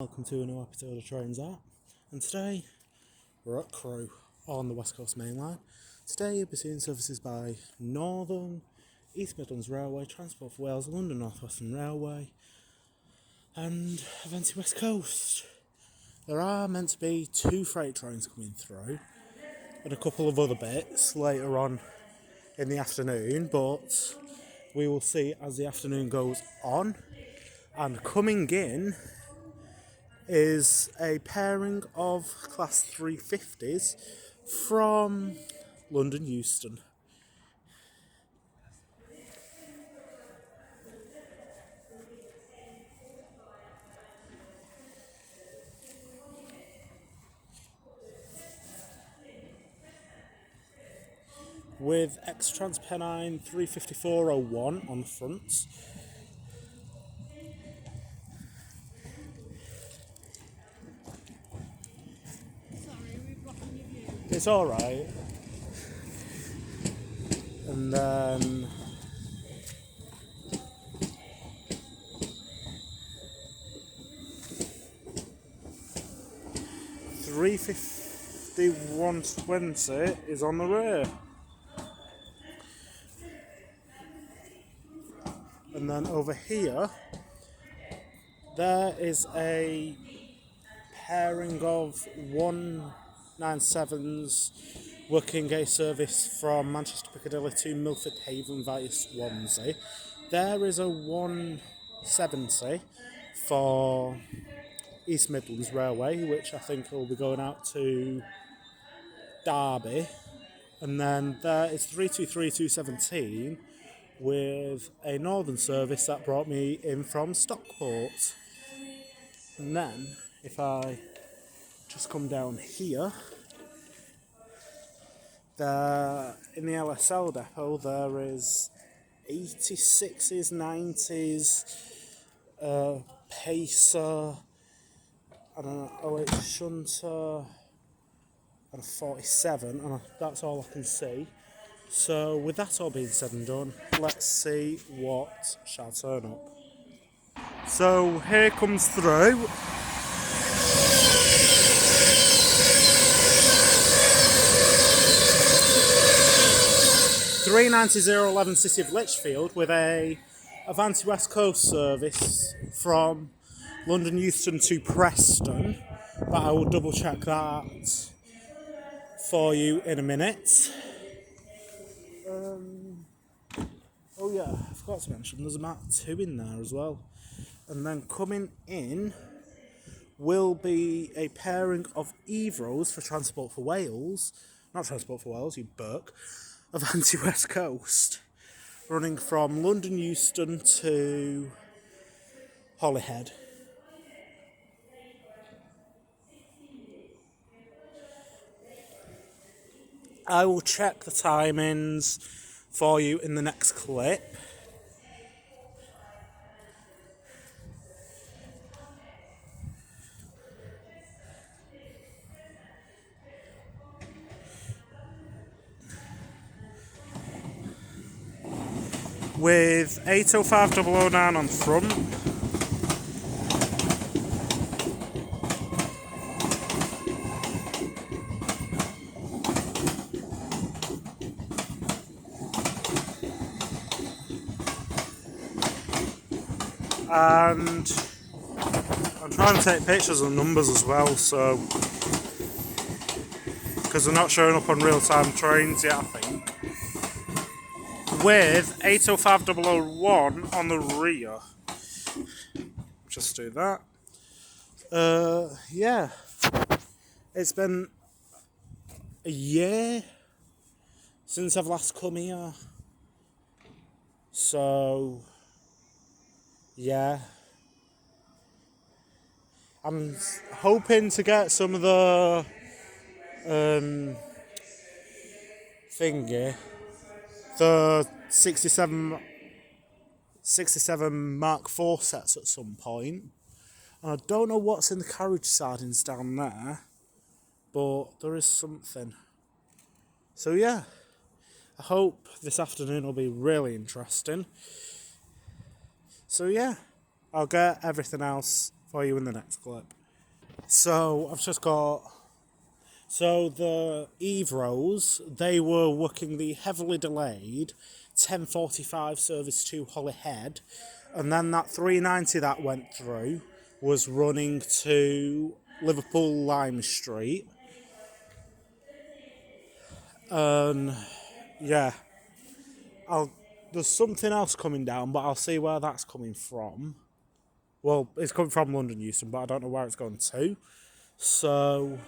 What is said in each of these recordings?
Welcome to a new episode of Trains App, and today we're at Crewe on the West Coast Main Line. Today you'll be seeing services by Northern, East Midlands Railway, Transport for Wales, London North Western Railway and Avanti West Coast. There are meant to be 2 freight trains coming through and a couple of other bits later on in the afternoon, but we will see as the afternoon goes on. And coming in is a pairing of Class 350s from London Euston. With X-Trans Pennine 35401 on the front. It's alright. And then £351.20 is on the rear. And then over here, there is a pairing of 197s working a service from Manchester Piccadilly to Milford Haven via Swansea. There is a 170 for East Midlands Railway, which I think will be going out to Derby. And then there is 323217 with a northern service that brought me in from Stockport. And then, if I just come down here, in the LSL depot there is 86s, 90s, Pacer, and an 08 Shunter, and a 47, and that's all I can see. So with that all being said and done, let's see what shall turn up. So here comes through 39011 City of Lichfield with a Avanti West Coast service from London Euston to Preston, but I will double check that for you in a minute. Oh yeah, I forgot to mention there's a Mark 2 in there as well. And then coming in will be a pairing of Evros for Transport for Wales, not Transport for Wales, you Burke, Avanti West Coast, running from London Euston to Holyhead. I will check the timings for you in the next clip. With 805009 on front, and I'm trying to take pictures of numbers as well, so because they're not showing up on real-time trains yet, I think. With 805001 on the rear. Just do that. Yeah. It's been a year since I've last come here. So, yeah. I'm hoping to get some of the the 67 Mark IV sets at some point. And I don't know what's in the carriage sidings down there, but there is something. So yeah, I hope this afternoon will be really interesting. So yeah, I'll get everything else for you in the next clip. So I've just got. So the Evros, they were working the heavily delayed 10:45 service to Holyhead, and then that 390 that went through was running to Liverpool Lime Street. Yeah, there's something else coming down, but I'll see where that's coming from. Well, it's coming from London Euston, but I don't know where it's going to. So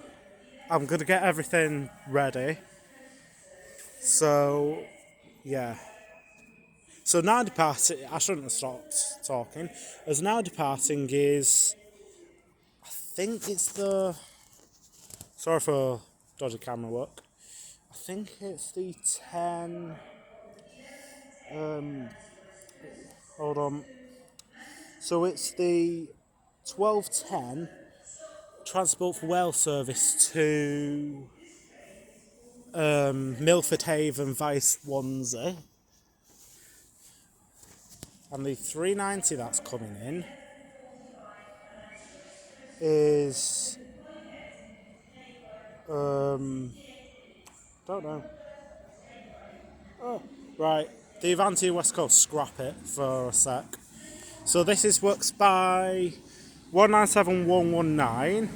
I'm going to get everything ready. So, yeah. So now departing, I shouldn't have stopped talking. As now departing is, I think it's the, sorry for dodgy camera work. I think it's the 10, hold on. So it's the 12:10 Transport for Wales service to Milford Haven via Swansea. And the 390 that's coming in is, don't know. Oh, right. The Avanti West Coast, scrap it for a sec. So this is works by 197119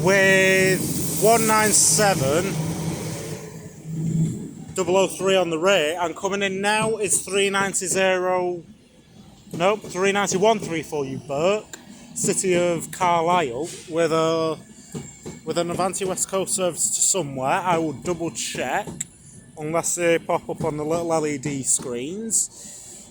with 197003 on the rate, and coming in now is 390 for you, Burke, City of Carlisle, with an Avanti West Coast service to somewhere. I will double check, unless they pop up on the little LED screens.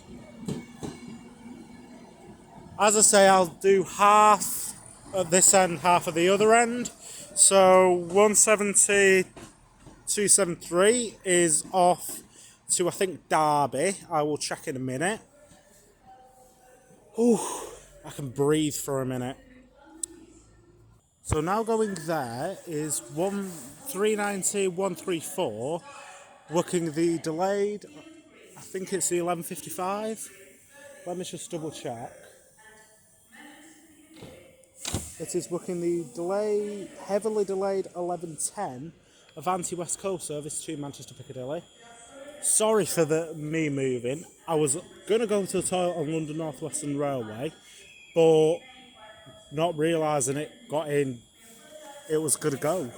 As I say, I'll do half at this end, half at the other end. So 170,273 is off to, I think, Derby. I will check in a minute. Ooh, I can breathe for a minute. So now going there is 390,134, working the delayed, I think it's the 11:55. Let me just double check. It is working the heavily delayed 11:10 Avanti West Coast service to Manchester Piccadilly. Sorry for me moving. I was going to go to the toilet on London North Western Railway, but not realising it was going to go.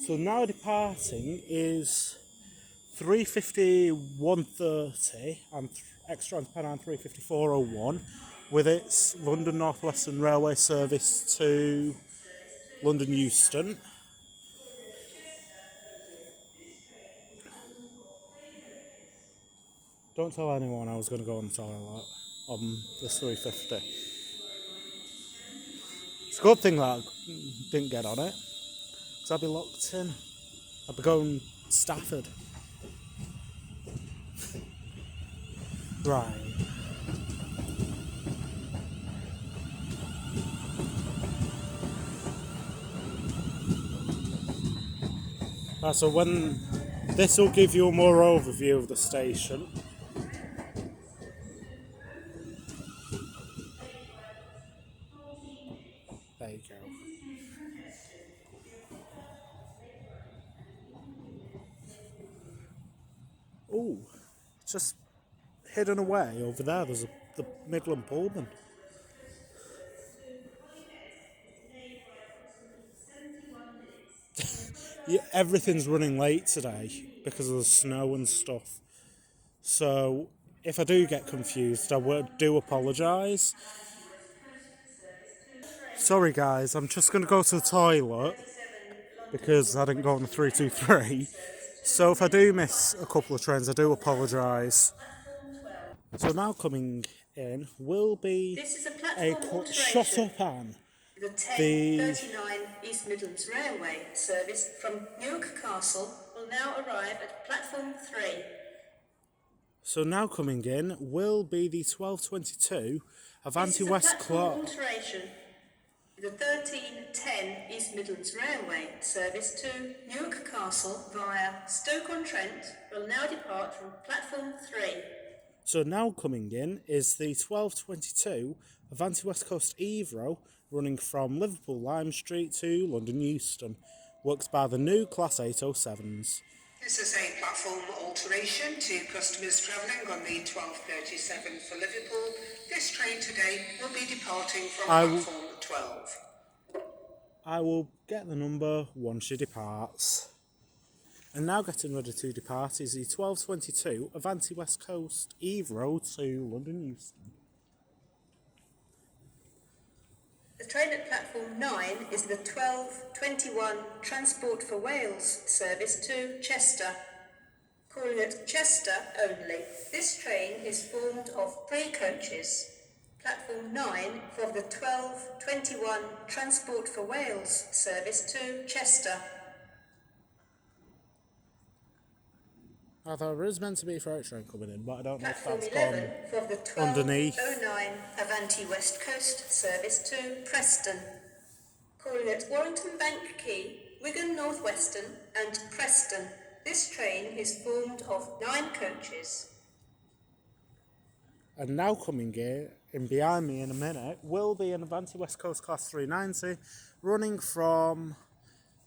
So now departing is 350,130 and extra on Pennine 354.01 with its London North Western Railway service to London Euston. Don't tell anyone I was going to go on the toilet on this 350. It's a good thing that I didn't get on it, because I'd be locked in. I'd be going Stepford. Right. So when this will give you a more overview of the station. There you go. Oh, just hidden away over there. There's the Midland Pullman. Yeah, everything's running late today because of the snow and stuff. So if I do get confused, I do apologise. Sorry guys, I'm just going to go to the toilet because I didn't go on the 323. So if I do miss a couple of trains, I do apologise. So now coming in will be shut up, Anne. The 10:39 East Midlands Railway service from Newark Castle will now arrive at platform 3. So now coming in will be the 12:22 Avanti West Coast. the 1310 East Midlands Railway service to Newark Castle via Stoke-on-Trent will now depart from platform 3. So now coming in is the 1222 Avanti West Coast Evro running from Liverpool Lime Street to London Euston. Works by the new Class 807s. This is a platform alteration to customers travelling on the 1237 for Liverpool. This train today will be departing from platform 12. I will get the number once she departs. And now getting ready to depart is the 1222 Avanti West Coast Evro to London Euston. The train at platform 9 is the 1221 Transport for Wales service to Chester. Calling at Chester only. This train is formed of 3 coaches. Platform 9 for the 1221 Transport for Wales service to Chester. I thought there is meant to be a freight train coming in, but I don't know if Platform that's 11 gone for the underneath. 1209 Avanti West Coast service to Preston. Calling at Warrington Bank Quay, Wigan North Western and Preston. This train is formed of 9 coaches. And now coming in behind me in a minute will be an Avanti West Coast Class 390 running from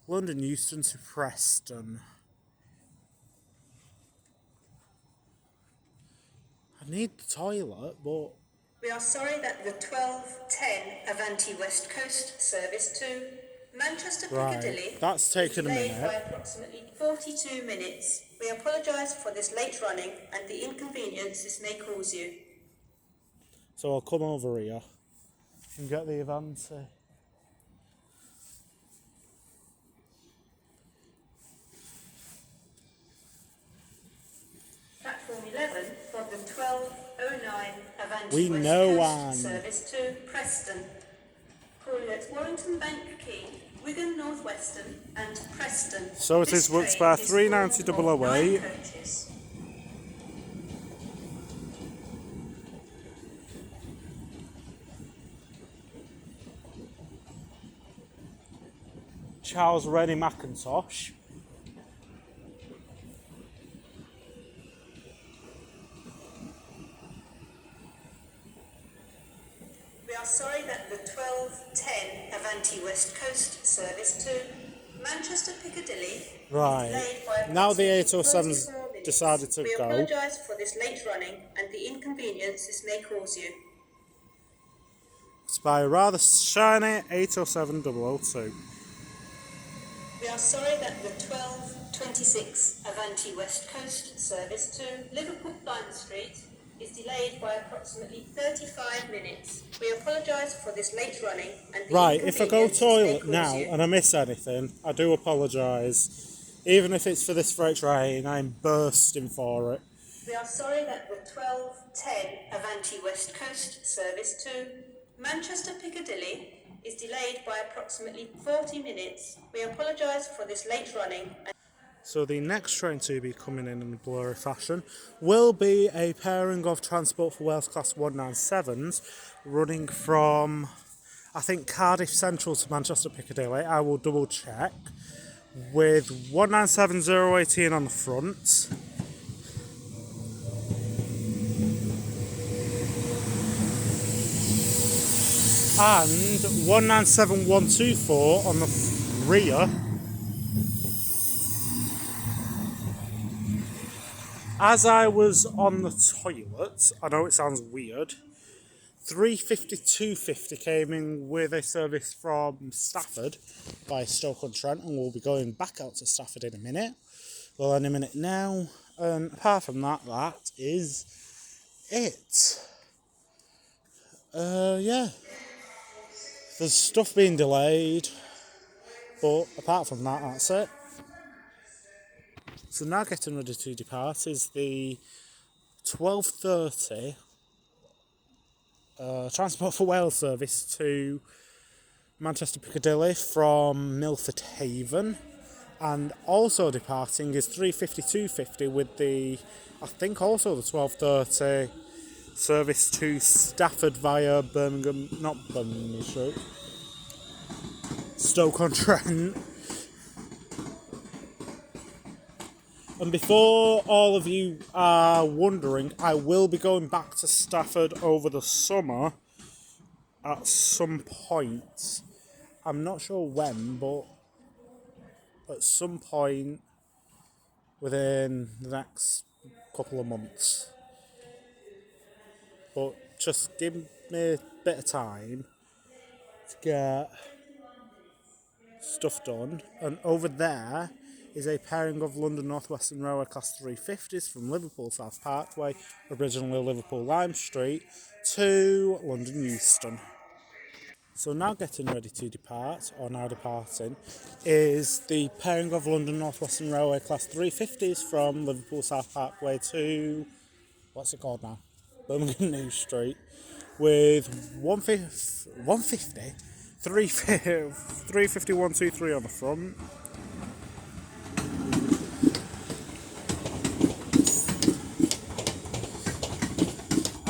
London Euston to Preston. I need the toilet, but... We are sorry that the 1210 Avanti West Coast service to Manchester Piccadilly that's taken a delayed minute. by approximately 42 minutes. We apologise for this late running and the inconvenience this may cause you. So I'll come over here and get the Avanti. Platform 11 for the 1209 Avanti We West know Coast one. service to Preston. Calling at Warrington Bank Quay, Wigan North Western and Preston. So it is works by 390 008. Coaches. Charles Rennie Mackintosh. We are sorry that the 1210 Avanti West Coast service to Manchester Piccadilly is delayed by Now the approximately 807's 44 minutes. decided to We go. apologise for this late running and the inconvenience this may cause you. It's by a rather shiny 807 002. We are sorry that the 1226 Avanti West Coast service to Liverpool Lime Street is delayed by approximately 35 minutes. We apologise for this late running and the Right, if I go inconvenience this may toilet cause now you. and I miss anything, I do apologise. Even if it's for this freight train, I'm bursting for it. We are sorry that the 1210 Avanti West Coast service to Manchester Piccadilly is delayed by approximately 40 minutes. We apologise for this late running. So the next train to be coming in a blurry fashion will be a pairing of Transport for Wales Class 197s running from, I think, Cardiff Central to Manchester Piccadilly. I will double check. With 197018 on the front. And 197124 on the rear. As I was on the toilet, I know it sounds weird, 350-250 came in with a service from Stafford by Stoke-on-Trent, and we'll be going back out to Stafford in a minute. Well, in a minute now. And apart from that, that is it. Yeah. There's stuff being delayed, but apart from that, that's it. So now getting ready to depart is the 12:30 Transport for Wales service to Manchester Piccadilly from Milford Haven, and also departing is 350-250 with the, I think also the 12:30 service to Stafford via Birmingham, not Birmingham Street, Stoke-on-Trent. And before all of you are wondering, I will be going back to Stafford over the summer at some point. I'm not sure when, but at some point within the next couple of months. But just give me a bit of time to get stuff done. And over there is a pairing of London North Western Railway Class 350s from Liverpool South Parkway, originally Liverpool Lime Street, to London Euston. So now getting ready to depart, or now departing, is the pairing of London North Western Railway Class 350s from Liverpool South Parkway to, what's it called now? Birmingham New Street, with 150, 350, 123 on the front.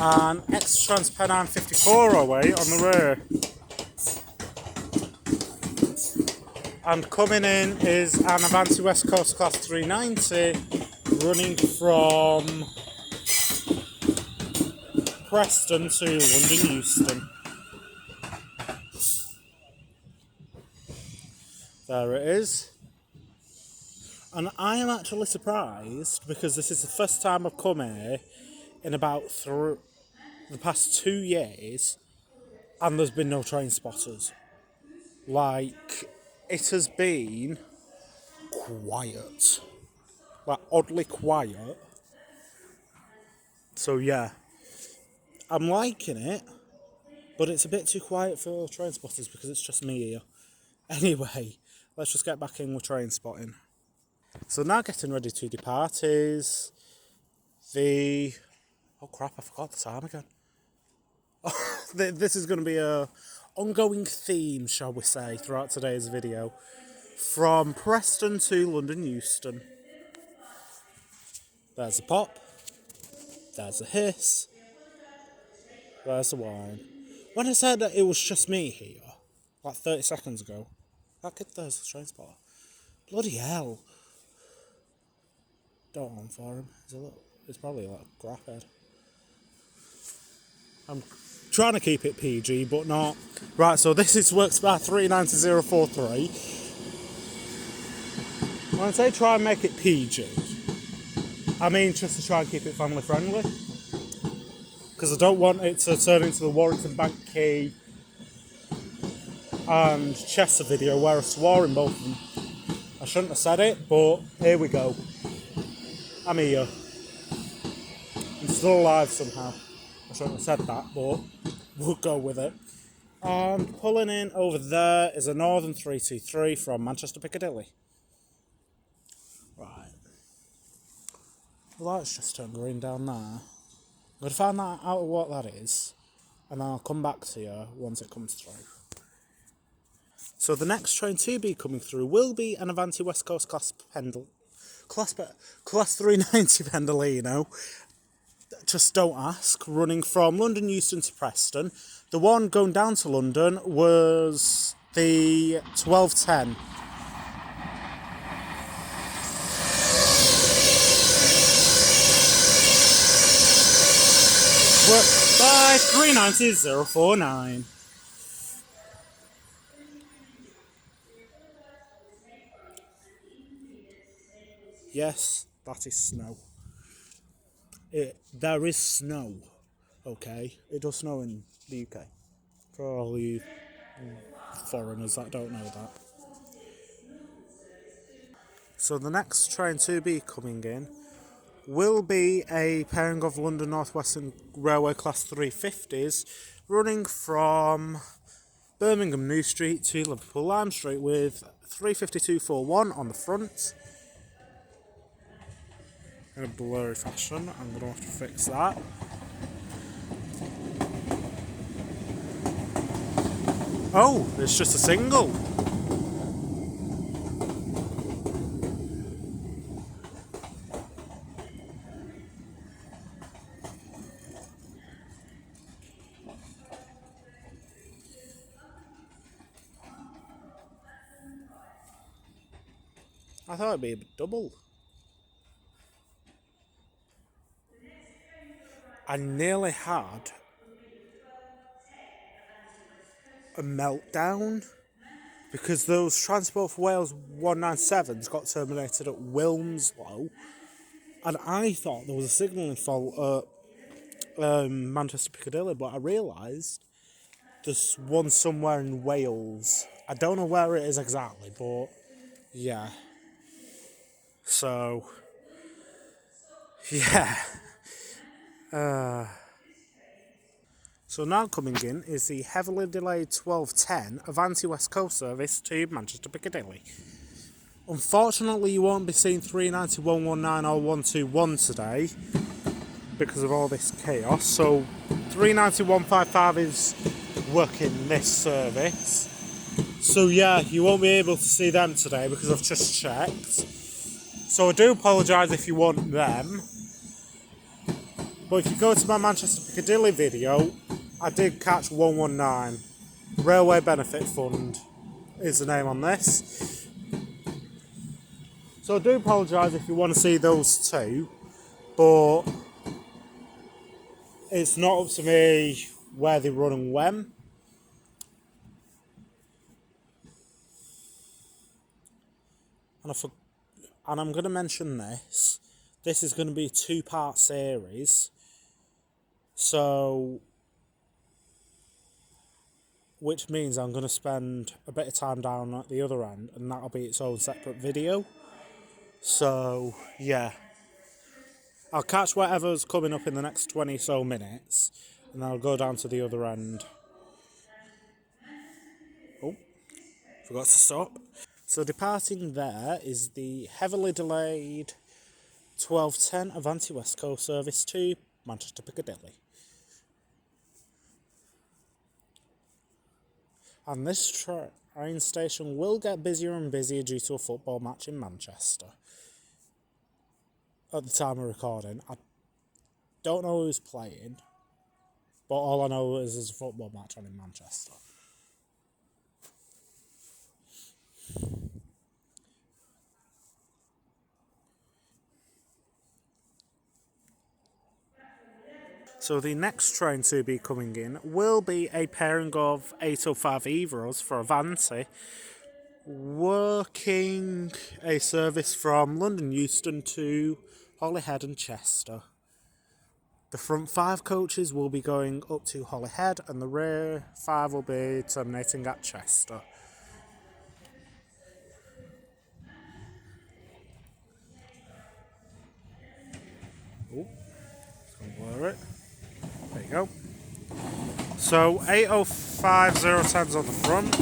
And extra Trans Pennine 54 away on the rear. And coming in is an Avanti West Coast Class 390 running from Preston to London Euston. There it is. And I am actually surprised because this is the first time I've come here in about the past 2 years and there's been no train spotters. Like, it has been quiet. Like, oddly quiet. So yeah, I'm liking it, but it's a bit too quiet for train spotters because it's just me here. Anyway, let's just get back in with train spotting. So now getting ready to depart is the... Oh crap, I forgot the time again. This is going to be a ongoing theme, shall we say, throughout today's video. From Preston to London Euston. There's a pop. There's a hiss. There's the whine. When I said that it was just me here, like 30 seconds ago, that kid there's a train spotter. Bloody hell. Don't want for him. It's probably like a graphead. I'm trying to keep it PG, but not. Right, so this is Works by 39043. When I say try and make it PG, I mean just to try and keep it family friendly. Because I don't want it to turn into the Warrington Bank Key and Chester video where I swore in both of them. I shouldn't have said it, but here we go. I'm here. I'm still alive somehow. I shouldn't have said that, but we'll go with it. And pulling in over there is a Northern 323 from Manchester Piccadilly. Right. The lights just turned green down there. I'm going to find that out what that is, and then I'll come back to you once it comes through. So the next train to be coming through will be an Avanti West Coast Class 390 Pendolino. Just don't ask. Running from London Euston to Preston. The one going down to London was the 1210. Worked by 390049. Yes, that is snow. There is snow, okay? It does snow in the UK. For all you foreigners that don't know that. So the next train to be coming in will be a pairing of London North Western Railway Class 350s running from Birmingham New Street to Liverpool Lime Street with 35241 on the front. In a blurry fashion, I'm going to have to fix that. Oh, it's just a single. I thought it'd be a double. I nearly had a meltdown because those Transport for Wales 197s got terminated at Wilmslow, and I thought there was a signalling fault at Manchester Piccadilly, but I realised there's one somewhere in Wales. I don't know where it is exactly, but yeah. So, yeah. So now coming in is the heavily delayed 12:10 Avanti West Coast service to Manchester Piccadilly. Unfortunately, you won't be seeing 39119 or 121 today because of all this chaos. So 39155 is working this service. So yeah, you won't be able to see them today because I've just checked. So I do apologise if you want them. But if you go to my Manchester Piccadilly video, I did catch 119. Railway Benefit Fund is the name on this. So I do apologise if you want to see those two, but it's not up to me where they run and when. And I'm going to mention this. This is going to be a two-part series. So, which means I'm going to spend a bit of time down at the other end, and that'll be its own separate video. So, yeah. I'll catch whatever's coming up in the next 20 or so minutes, and then I'll go down to the other end. Oh, forgot to stop. So departing there is the heavily delayed 12:10 Avanti West Coast service to Manchester Piccadilly. And this train station will get busier and busier due to a football match in Manchester. At the time of recording, I don't know who's playing, but all I know is there's a football match on in Manchester. So the next train to be coming in will be a pairing of 805 Evros for Avanti, working a service from London Euston to Holyhead and Chester. The front 5 coaches will be going up to Holyhead and the rear 5 will be terminating at Chester. Oh, it's going to blur it. There you go. So 805010's on the front.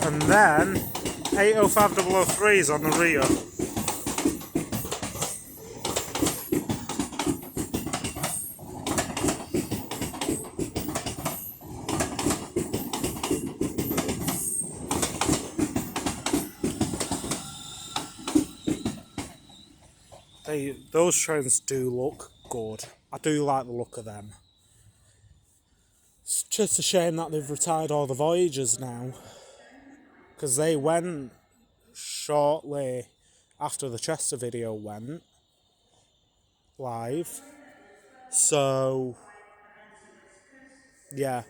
And then 805003 is on the rear. Those trains do look good. I do like the look of them. It's just a shame that they've retired all the Voyagers now, because they went shortly after the Chester video went live. So, yeah,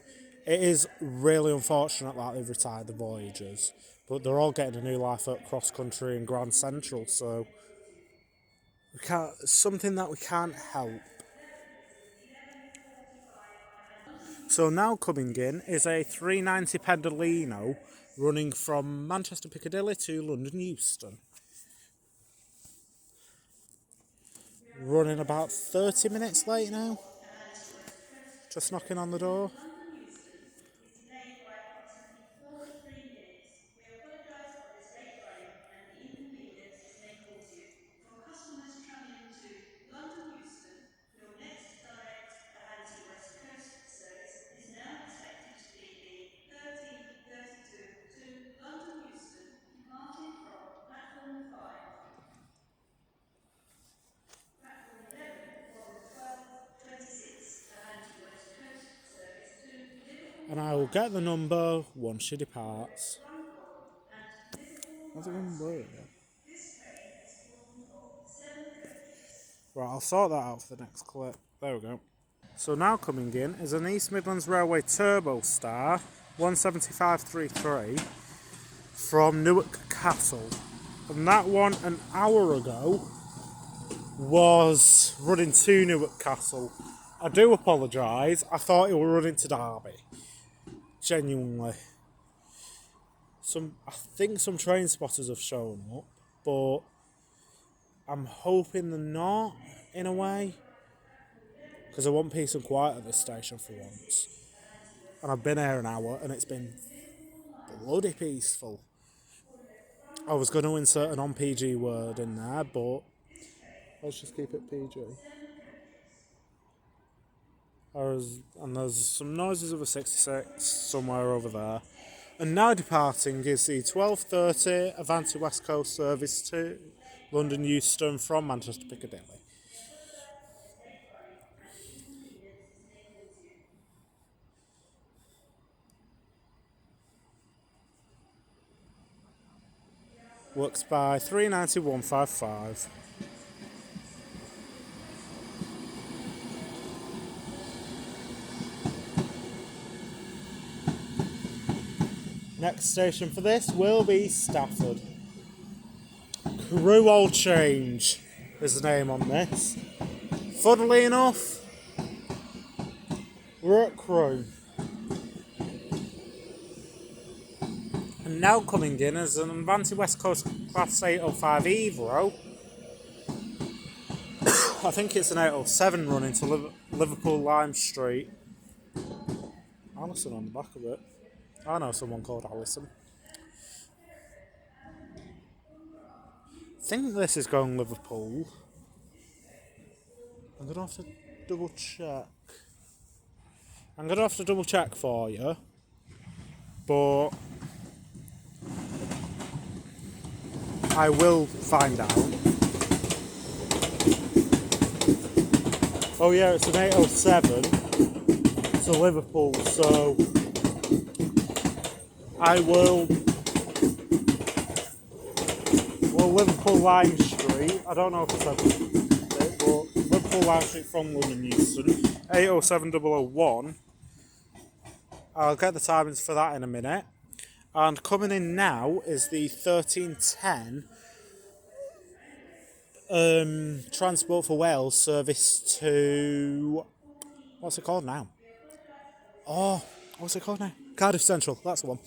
it is really unfortunate that they've retired the Voyagers, but they're all getting a new life at Cross Country and Grand Central, so something that we can't help. So now coming in is a 390 Pendolino running from Manchester Piccadilly to London Euston. Running about 30 minutes late now. Just knocking on the door. And I will get the number once she departs. How's it going to work? Right, I'll sort that out for the next clip. There we go. So now coming in is an East Midlands Railway Turbo Star 17533 from Newark Castle. And that one an hour ago was running to Newark Castle. I do apologise, I thought it was running to Derby. Genuinely. I think some train spotters have shown up, but I'm hoping they're not, in a way. Because I want peace and quiet at this station for once. And I've been here an hour and it's been bloody peaceful. I was going to insert an on-PG word in there, but let's just keep it PG. And there's some noises of a 66 somewhere over there. And now departing is the 12:30 Avanti West Coast service to London Euston from Manchester Piccadilly. Works by 39155. Next station for this will be Stepford. Crewe All Change is the name on this. Funnily enough, we're at Crewe. And now coming in is an Avanti West Coast Class 805 Evro. I think it's an 807 running to Liverpool Lime Street. Alison on the back of it. I know someone called Alison. I think this is going Liverpool. I'm going to have to double check. I'm going to have to double check for you. But I will find out. Oh yeah, it's an 807 to Liverpool, so I will. Well, Liverpool Lime Street. I don't know if it's it, but Liverpool Lime Street from London Euston. 807001. I'll get the timings for that in a minute. And coming in now is the 1310 Transport for Wales service to. What's it called now? Oh, what's it called now? Cardiff Central, that's the one.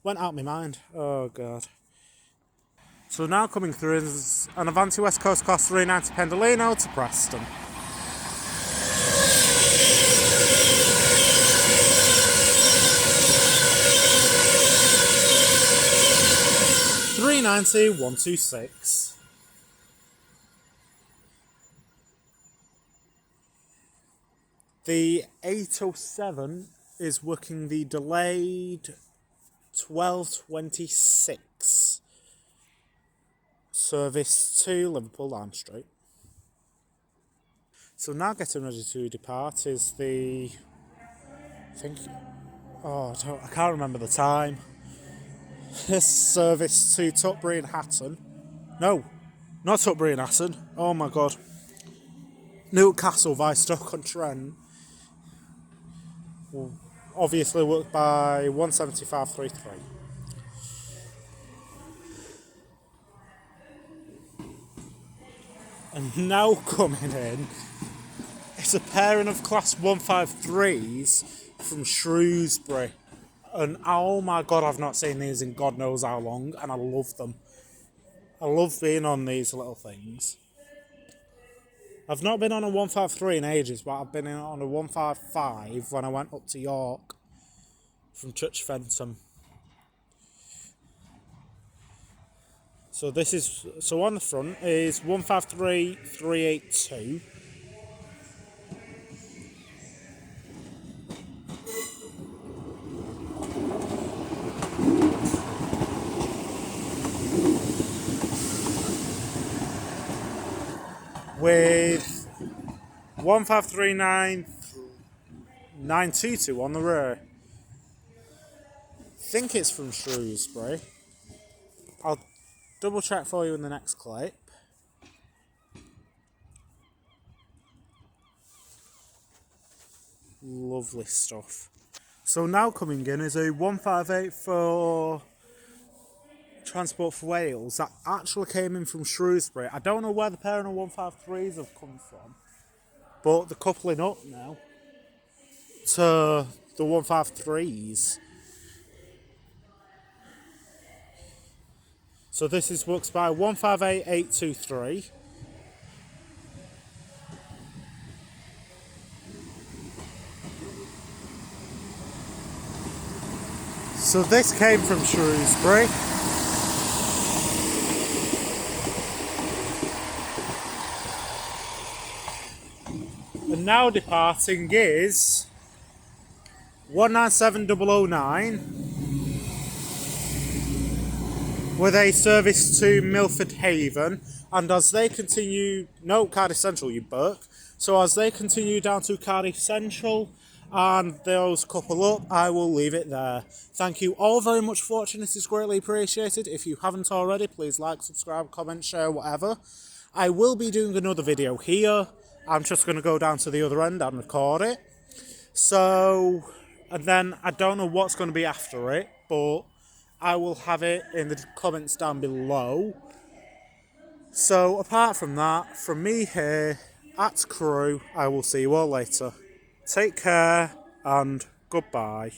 Went out of my mind. Oh, God. So now coming through is an Avanti West Coast Class 390 Pendolino to Preston. £390,126. The 807 is working the delayed 12:26 service to Liverpool Lime Street. So now getting ready to depart is the, I can't remember the time. This service to Tutbury and Hatton. No, not Tutbury and Hatton. Oh my God. Newcastle via Stoke-on-Trent. Will obviously worked by 17533. And now coming in, it's a pairing of Class 153s from Shrewsbury. And oh my God, I've not seen these in God knows how long, and I love them. I love being on these little things. I've not been on a 153 in ages, but I've been on a 155 when I went up to York from Church Fenton. So on the front is 153382. With 1539922 on the rear. think it's from Shrewsbury. I'll double check for you in the next clip. Lovely stuff. So now coming in is a 158 for Transport for Wales that actually came in from Shrewsbury. I don't know where the pair of 153s have come from, but they're coupling up now to the 153s. So this is booked by 158823. So this came from Shrewsbury. And now departing is 197009 with a service to Milford Haven. And as they continue, no, Cardiff Central, you buck. So as they continue down to Cardiff Central and those couple up, I will leave it there. Thank you all very much for watching. This is greatly appreciated. If you haven't already, please like, subscribe, comment, share, whatever. I will be doing another video here. I'm just going to go down to the other end and record it. So, and then I don't know what's going to be after it, but I will have it in the comments down below. So apart from that, from me here at Crewe, I will see you all later. Take care and goodbye.